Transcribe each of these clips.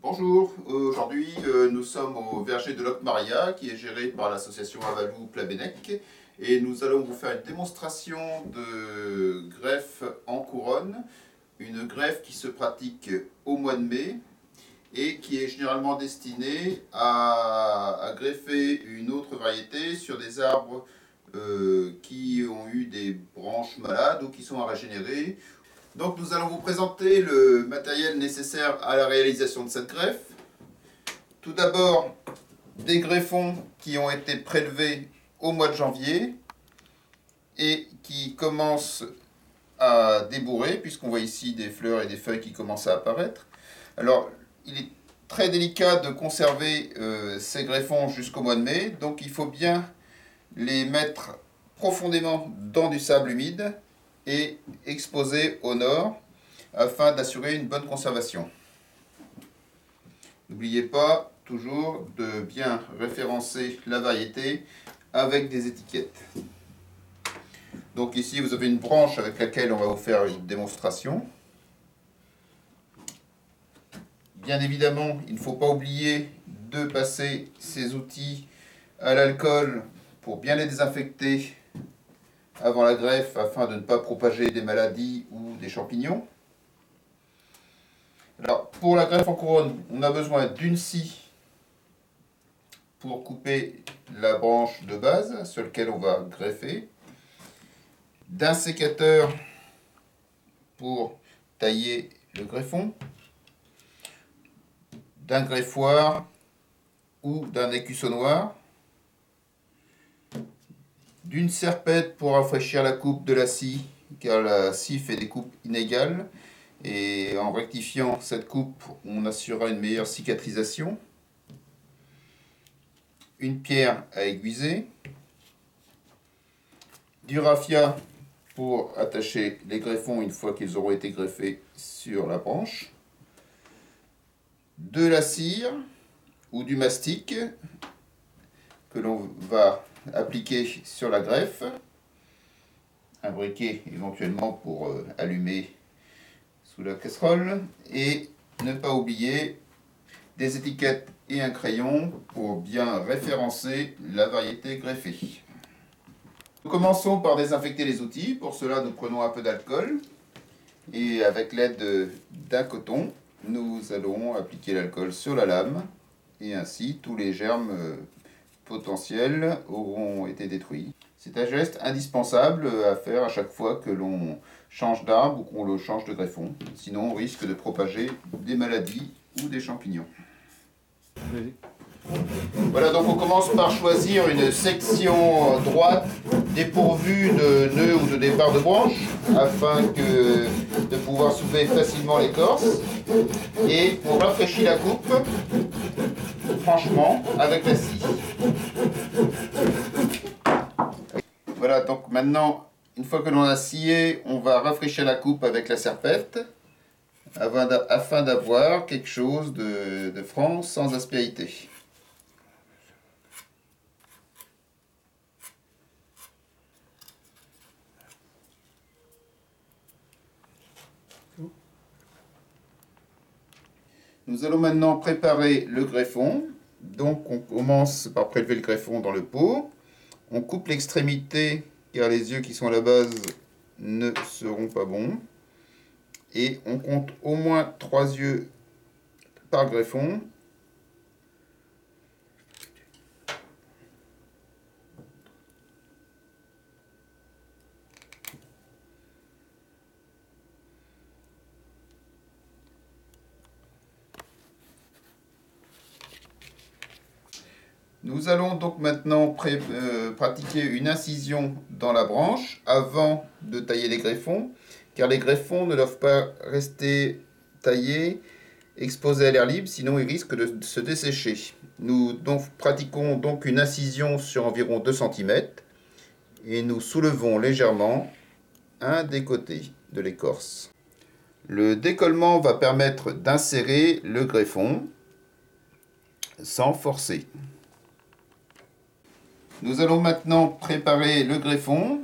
Bonjour, aujourd'hui nous sommes au verger de Locmaria qui est géré par l'association Avalou-Plabennec et nous allons vous faire une démonstration de greffe en couronne, une greffe qui se pratique au mois de mai et qui est généralement destinée à greffer une autre variété sur des arbres qui ont eu des branches malades ou qui sont à régénérer. Donc nous allons vous présenter le matériel nécessaire à la réalisation de cette greffe. Tout d'abord, des greffons qui ont été prélevés au mois de janvier et qui commencent à débourrer, puisqu'on voit ici des fleurs et des feuilles qui commencent à apparaître. Alors, il est très délicat de conserver ces greffons jusqu'au mois de mai, donc il faut bien les mettre profondément dans du sable humide et exposé au nord afin d'assurer une bonne conservation. N'oubliez pas toujours de bien référencer la variété avec des étiquettes. Donc ici vous avez une branche avec laquelle on va vous faire une démonstration. Bien évidemment, il ne faut pas oublier de passer ces outils à l'alcool pour bien les désinfecter avant la greffe afin de ne pas propager des maladies ou des champignons. Alors pour la greffe en couronne, on a besoin d'une scie pour couper la branche de base sur laquelle on va greffer, d'un sécateur pour tailler le greffon, d'un greffoir ou d'un écussoir, d'une serpette pour rafraîchir la coupe de la scie, car la scie fait des coupes inégales, et en rectifiant cette coupe, on assurera une meilleure cicatrisation. Une pierre à aiguiser, du raffia pour attacher les greffons une fois qu'ils auront été greffés sur la branche, de la cire ou du mastic que l'on va appliquer sur la greffe, un briquet éventuellement pour allumer sous la casserole, et ne pas oublier des étiquettes et un crayon pour bien référencer la variété greffée. Nous commençons par désinfecter les outils. Pour cela, nous prenons un peu d'alcool et avec l'aide d'un coton, nous allons appliquer l'alcool sur la lame et ainsi tous les germes potentiels auront été détruits. C'est un geste indispensable à faire à chaque fois que l'on change d'arbre ou qu'on le change de greffon. Sinon, on risque de propager des maladies ou des champignons. Voilà, donc on commence par choisir une section droite dépourvue de nœuds ou de départ de branches afin de pouvoir soulever facilement l'écorce. Et on rafraîchit la coupe franchement avec la scie. Voilà, donc maintenant, une fois que l'on a scié, on va rafraîchir la coupe avec la serpette afin d'avoir quelque chose de franc sans aspérité. Nous allons maintenant préparer le greffon. Donc on commence par prélever le greffon dans le pot. On coupe l'extrémité car les yeux qui sont à la base ne seront pas bons. Et on compte au moins 3 yeux par greffon. Nous allons donc maintenant pratiquer une incision dans la branche avant de tailler les greffons, car les greffons ne doivent pas rester taillés, exposés à l'air libre, sinon ils risquent de se dessécher. Nous pratiquons donc une incision sur environ 2 cm et nous soulevons légèrement un des côtés de l'écorce. Le décollement va permettre d'insérer le greffon sans forcer. Nous allons maintenant préparer le greffon.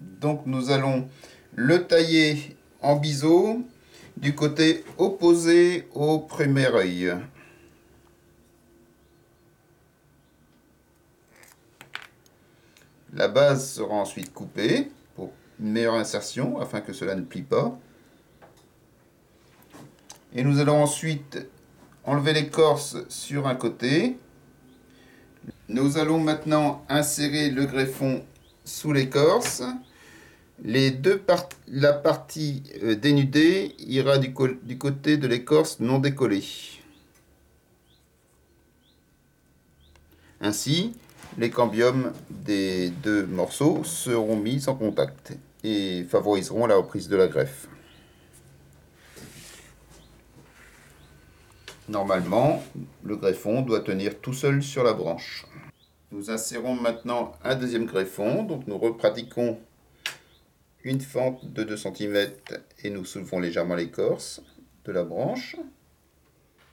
Donc nous allons le tailler en biseau du côté opposé au premier œil. La base sera ensuite coupée pour une meilleure insertion afin que cela ne plie pas. Et nous allons ensuite enlever l'écorce sur un côté. Nous allons maintenant insérer le greffon sous l'écorce. La partie dénudée ira du côté de l'écorce non décollée. Ainsi, les cambiums des deux morceaux seront mis en contact et favoriseront la reprise de la greffe. Normalement, le greffon doit tenir tout seul sur la branche. Nous insérons maintenant un deuxième greffon, donc nous repratiquons une fente de 2 cm et nous soulevons légèrement l'écorce de la branche.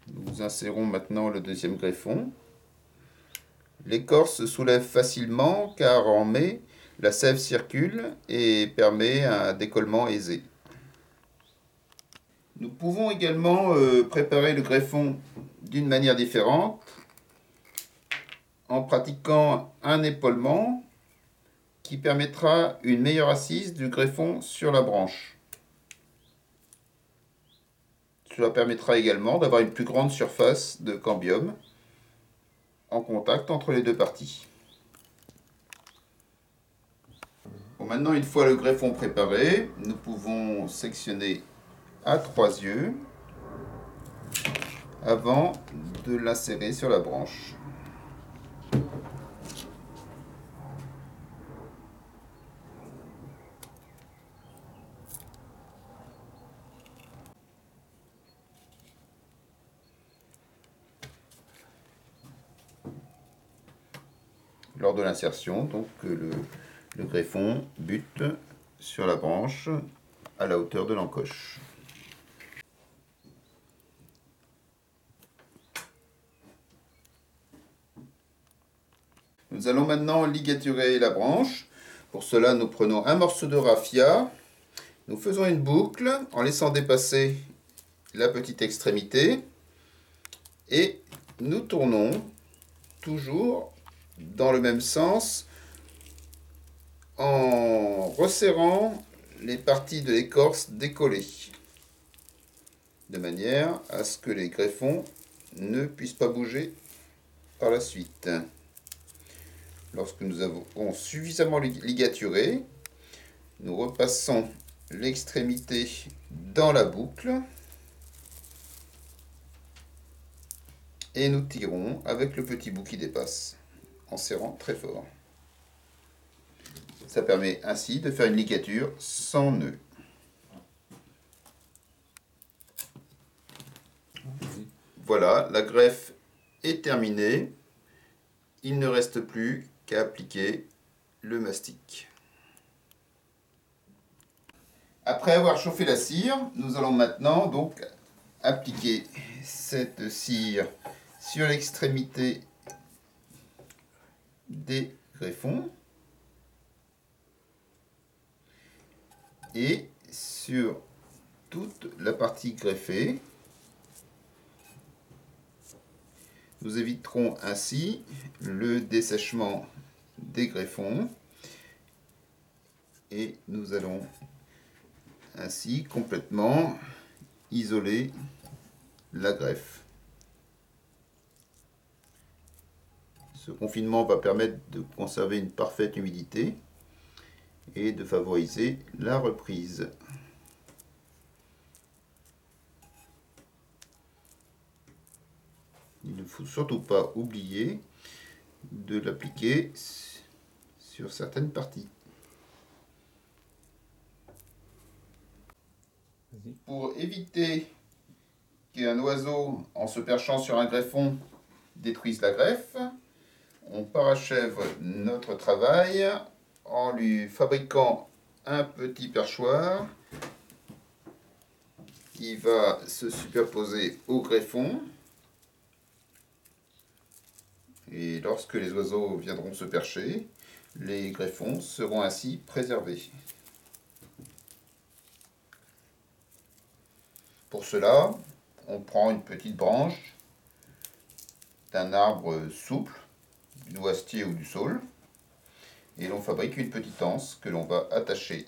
Nous insérons maintenant le deuxième greffon. L'écorce se soulève facilement car en mai, la sève circule et permet un décollement aisé. Nous pouvons également préparer le greffon d'une manière différente en pratiquant un épaulement qui permettra une meilleure assise du greffon sur la branche. Cela permettra également d'avoir une plus grande surface de cambium en contact entre les deux parties. Bon, maintenant, une fois le greffon préparé, nous pouvons sectionner à 3 yeux avant de l'insérer sur la branche. Lors de l'insertion, donc le greffon bute sur la branche à la hauteur de l'encoche. Nous allons maintenant ligaturer la branche. Pour cela, nous prenons un morceau de raffia. Nous faisons une boucle en laissant dépasser la petite extrémité. Et nous tournons toujours dans le même sens en resserrant les parties de l'écorce décollées. De manière à ce que les greffons ne puissent pas bouger par la suite. Lorsque nous avons suffisamment ligaturé, nous repassons l'extrémité dans la boucle et nous tirons avec le petit bout qui dépasse en serrant très fort. Ça permet ainsi de faire une ligature sans nœud. Voilà, la greffe est terminée. Il ne reste plus qu'à appliquer le mastic. Après avoir chauffé la cire, nous allons maintenant donc appliquer cette cire sur l'extrémité des greffons et sur toute la partie greffée. Nous éviterons ainsi le dessèchement des greffons et nous allons ainsi complètement isoler la greffe. Ce confinement va permettre de conserver une parfaite humidité et de favoriser la reprise. Il ne faut surtout pas oublier de l'appliquer sur certaines parties. Pour éviter qu'un oiseau, en se perchant sur un greffon, détruise la greffe, on parachève notre travail en lui fabriquant un petit perchoir qui va se superposer au greffon. Et lorsque les oiseaux viendront se percher, les greffons seront ainsi préservés. Pour cela, on prend une petite branche d'un arbre souple, du noisetier ou du saule, Et l'on fabrique une petite anse que l'on va attacher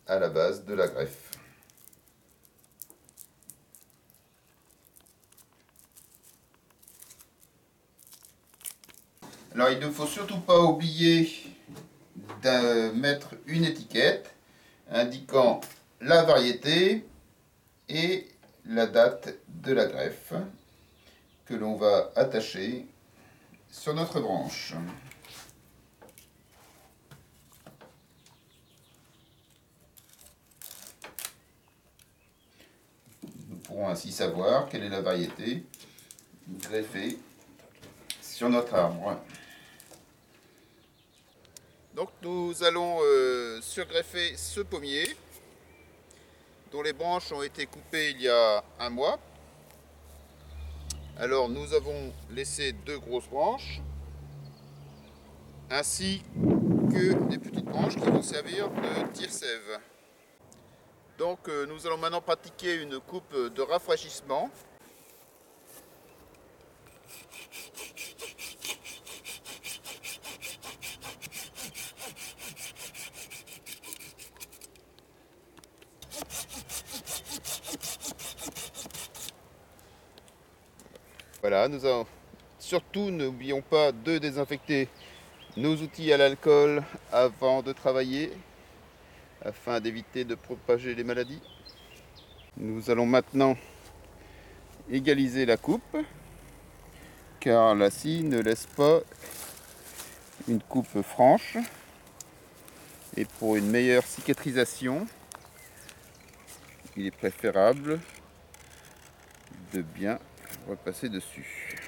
à la base de la greffe. Alors il ne faut surtout pas oublier de mettre une étiquette indiquant la variété et la date de la greffe que l'on va attacher sur notre branche. Nous pourrons ainsi savoir quelle est la variété greffée sur notre arbre. Donc nous allons surgreffer ce pommier dont les branches ont été coupées il y a un mois. Alors nous avons laissé 2 grosses branches ainsi que des petites branches qui vont servir de tire-sève. Donc nous allons maintenant pratiquer une coupe de rafraîchissement. Voilà, surtout n'oublions pas de désinfecter nos outils à l'alcool avant de travailler afin d'éviter de propager les maladies. Nous allons maintenant égaliser la coupe car la scie ne laisse pas une coupe franche et pour une meilleure cicatrisation il est préférable de bien repasser dessus.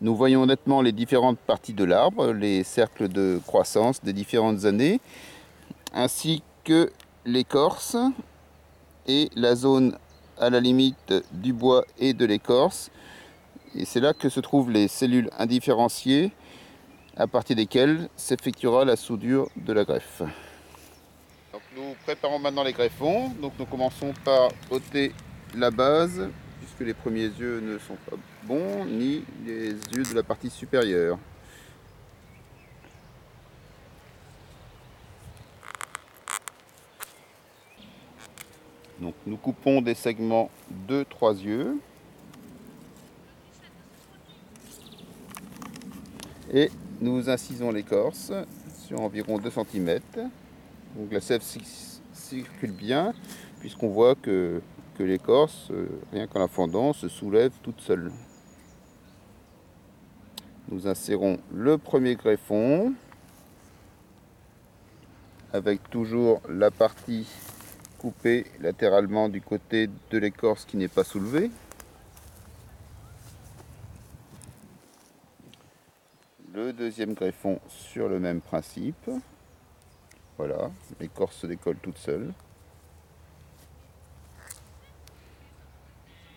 Nous voyons nettement les différentes parties de l'arbre, les cercles de croissance des différentes années, ainsi que l'écorce et la zone à la limite du bois et de l'écorce. Et c'est là que se trouvent les cellules indifférenciées à partir desquelles s'effectuera la soudure de la greffe. Donc nous préparons maintenant les greffons. Donc nous commençons par ôter la base, puisque les premiers yeux ne sont pas bons, ni les yeux de la partie supérieure. Donc nous coupons des segments de 3 yeux. Et nous incisons l'écorce sur environ 2 cm. Donc la sève circule bien, puisqu'on voit que l'écorce, rien qu'en la fendant, se soulève toute seule. Nous insérons le premier greffon, avec toujours la partie coupée latéralement du côté de l'écorce qui n'est pas soulevée. Le deuxième greffon sur le même principe. Voilà, l'écorce se décolle toute seule.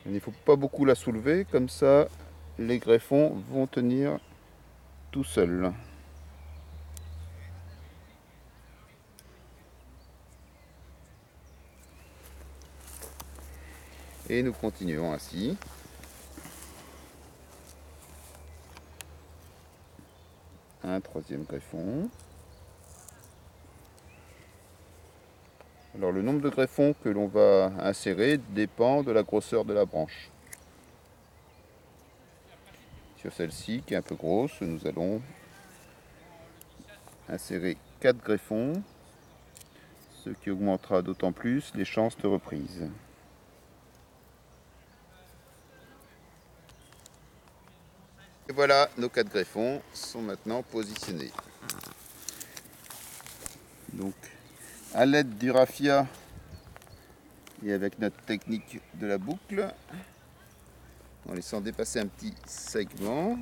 Il ne faut pas beaucoup la soulever, comme ça les greffons vont tenir tout seuls. Et nous continuons ainsi. Un troisième greffon. Alors le nombre de greffons que l'on va insérer dépend de la grosseur de la branche. Sur celle-ci qui est un peu grosse, nous allons insérer 4 greffons, ce qui augmentera d'autant plus les chances de reprise. Et voilà, nos 4 greffons sont maintenant positionnés. Donc, à l'aide du raffia et avec notre technique de la boucle, en laissant dépasser un petit segment,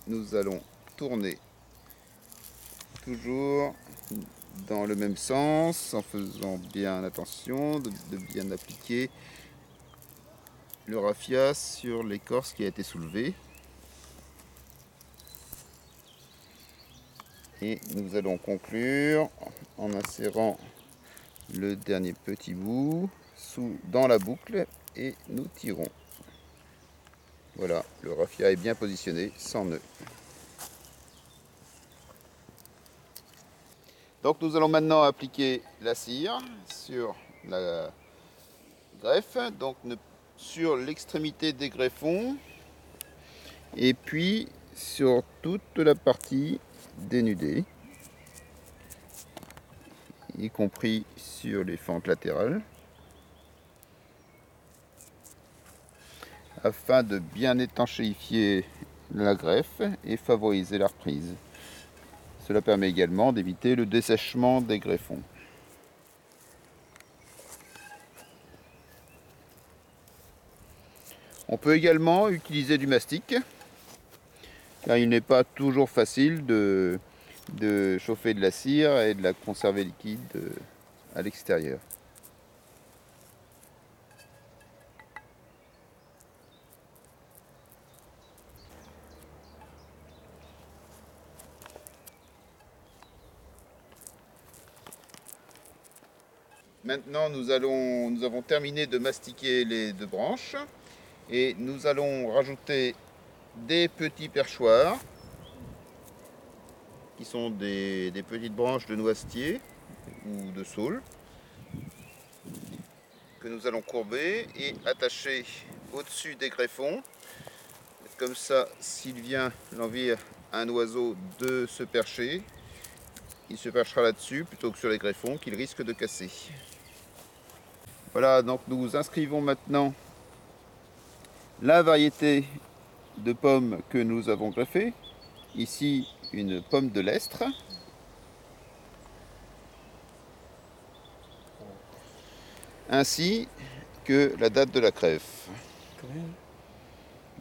nous allons tourner toujours dans le même sens, en faisant bien attention de bien appliquer le raffia sur l'écorce qui a été soulevée. Et nous allons conclure en insérant le dernier petit bout dans la boucle et nous tirons. Voilà, le raffia est bien positionné, sans nœud. Donc nous allons maintenant appliquer la cire sur la greffe, donc sur l'extrémité des greffons, et puis sur toute la partie dénudée, y compris sur les fentes latérales, afin de bien étanchéifier la greffe et favoriser la reprise. Cela permet également d'éviter le dessèchement des greffons. On peut également utiliser du mastic, car il n'est pas toujours facile de chauffer de la cire et de la conserver liquide à l'extérieur. Maintenant, nous avons terminé de mastiquer les deux branches et nous allons rajouter des petits perchoirs qui sont des petites branches de noisetier ou de saule que nous allons courber et attacher au-dessus des greffons. Comme ça, s'il vient l'envie à un oiseau de se percher, il se perchera là-dessus plutôt que sur les greffons qu'il risque de casser. Voilà, donc nous inscrivons maintenant la variété de pommes que nous avons greffées. Ici, une pomme de l'Estre. Ainsi que la date de la greffe.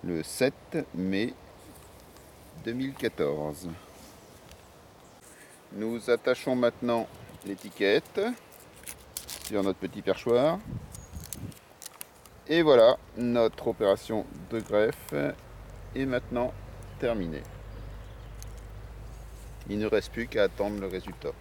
Le 7 mai 2014. Nous attachons maintenant l'étiquette sur notre petit perchoir. Et voilà, notre opération de greffe est maintenant terminée. Il ne reste plus qu'à attendre le résultat.